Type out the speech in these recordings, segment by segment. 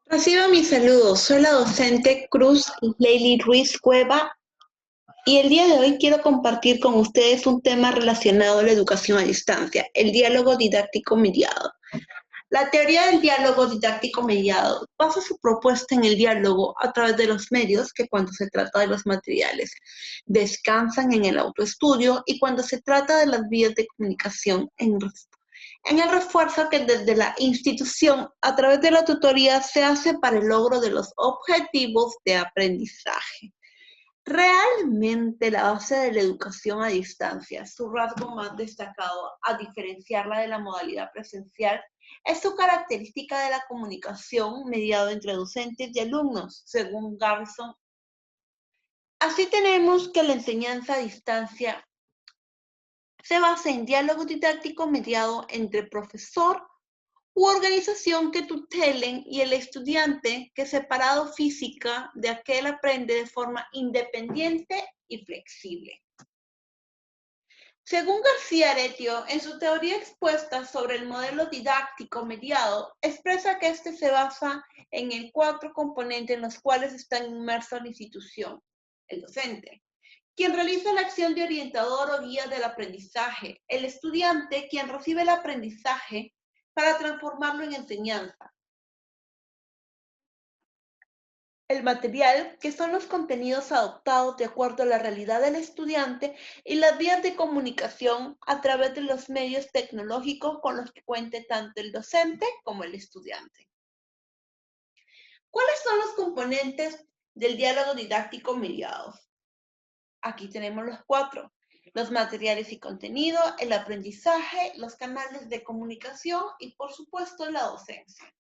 Reciba mis saludos, soy la docente Cruz Leili Ruiz Cueva y el día de hoy quiero compartir con ustedes un tema relacionado a la educación a distancia, el diálogo didáctico mediado. La teoría del diálogo didáctico mediado basa su propuesta en el diálogo a través de los medios que cuando se trata de los materiales descansan en el autoestudio y cuando se trata de las vías de comunicación en el refuerzo que desde la institución a través de la tutoría se hace para el logro de los objetivos de aprendizaje. Realmente la base de la educación a distancia, su rasgo más destacado, a diferenciarla de la modalidad presencial, es su característica de la comunicación mediada entre docentes y alumnos, según Garrison. Así tenemos que la enseñanza a distancia se basa en diálogo didáctico mediado entre profesor u organización que tutelen y el estudiante que separado física de aquel aprende de forma independiente y flexible. Según García Aretio, en su teoría expuesta sobre el modelo didáctico mediado, expresa que este se basa en 4 componentes en los cuales está inmersa la institución: el docente, quien realiza la acción de orientador o guía del aprendizaje; el estudiante, quien recibe el aprendizaje para transformarlo en enseñanza; el material, que son los contenidos adoptados de acuerdo a la realidad del estudiante; y las vías de comunicación a través de los medios tecnológicos con los que cuente tanto el docente como el estudiante. ¿Cuáles son los componentes del diálogo didáctico mediado? Aquí tenemos los 4. Los materiales y contenido, el aprendizaje, los canales de comunicación y, por supuesto, la docencia.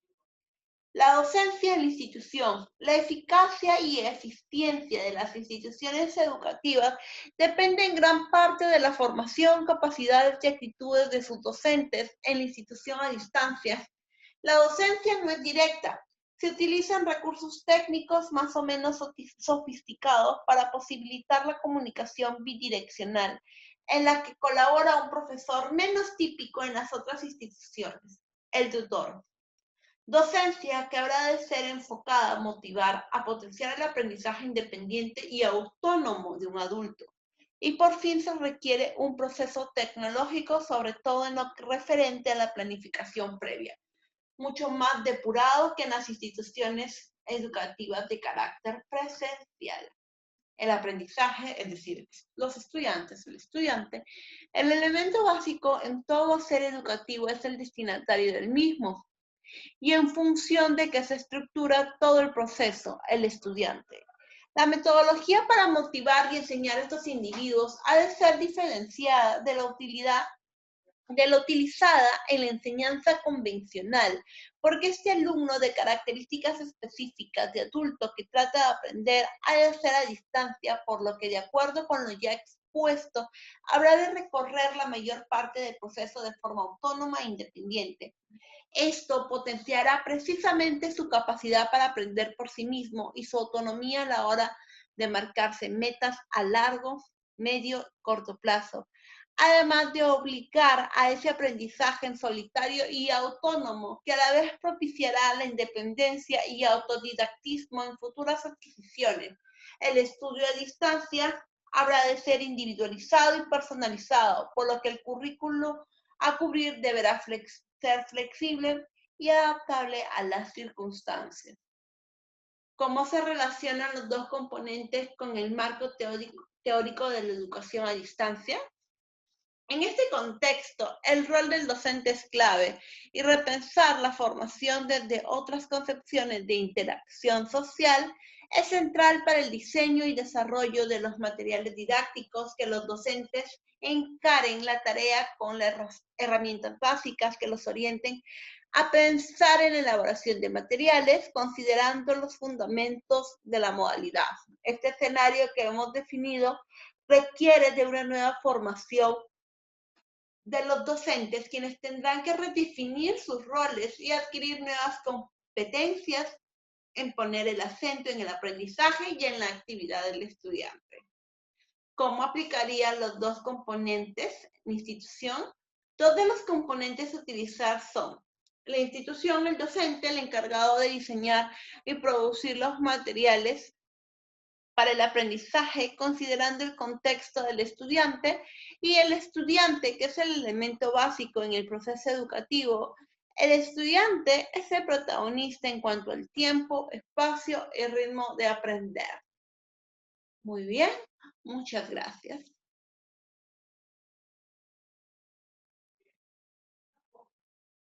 La docencia en la institución. La eficacia y eficiencia de las instituciones educativas depende en gran parte de la formación, capacidades y actitudes de sus docentes en la institución a distancia. La docencia no es directa. Se utilizan recursos técnicos más o menos sofisticados para posibilitar la comunicación bidireccional, en la que colabora un profesor menos típico en las otras instituciones, el tutor. Docencia que habrá de ser enfocada a motivar, a potenciar el aprendizaje independiente y autónomo de un adulto. Y por fin se requiere un proceso tecnológico, sobre todo en lo referente a la planificación previa, mucho más depurado que en las instituciones educativas de carácter presencial. El aprendizaje, es decir, los estudiantes, el estudiante, el elemento básico en todo ser educativo es el destinatario del mismo, y en función de que se estructura todo el proceso, el estudiante. La metodología para motivar y enseñar a estos individuos ha de ser diferenciada de la utilizada en la enseñanza convencional, porque este alumno de características específicas de adulto que trata de aprender ha de ser a distancia, por lo que de acuerdo con lo ya expuesto, habrá de recorrer la mayor parte del proceso de forma autónoma e independiente. Esto potenciará precisamente su capacidad para aprender por sí mismo y su autonomía a la hora de marcarse metas a largo, medio y corto plazo, además de obligar a ese aprendizaje en solitario y autónomo, que a la vez propiciará la independencia y autodidactismo en futuras adquisiciones. El estudio a distancia habrá de ser individualizado y personalizado, por lo que el currículo a cubrir deberá ser flexible y adaptable a las circunstancias. ¿Cómo se relacionan los dos componentes con el marco teórico de la educación a distancia? En este contexto, el rol del docente es clave y repensar la formación desde otras concepciones de interacción social es central para el diseño y desarrollo de los materiales didácticos, que los docentes encaren la tarea con las herramientas básicas que los orienten a pensar en la elaboración de materiales, considerando los fundamentos de la modalidad. Este escenario que hemos definido requiere de una nueva formación de los docentes, quienes tendrán que redefinir sus roles y adquirir nuevas competencias en poner el acento en el aprendizaje y en la actividad del estudiante. ¿Cómo aplicarían los dos componentes en institución? Dos de los componentes a utilizar son la institución, el docente, el encargado de diseñar y producir los materiales para el aprendizaje, considerando el contexto del estudiante y el estudiante, que es el elemento básico en el proceso educativo. El estudiante es el protagonista en cuanto al tiempo, espacio y ritmo de aprender. Muy bien, muchas gracias.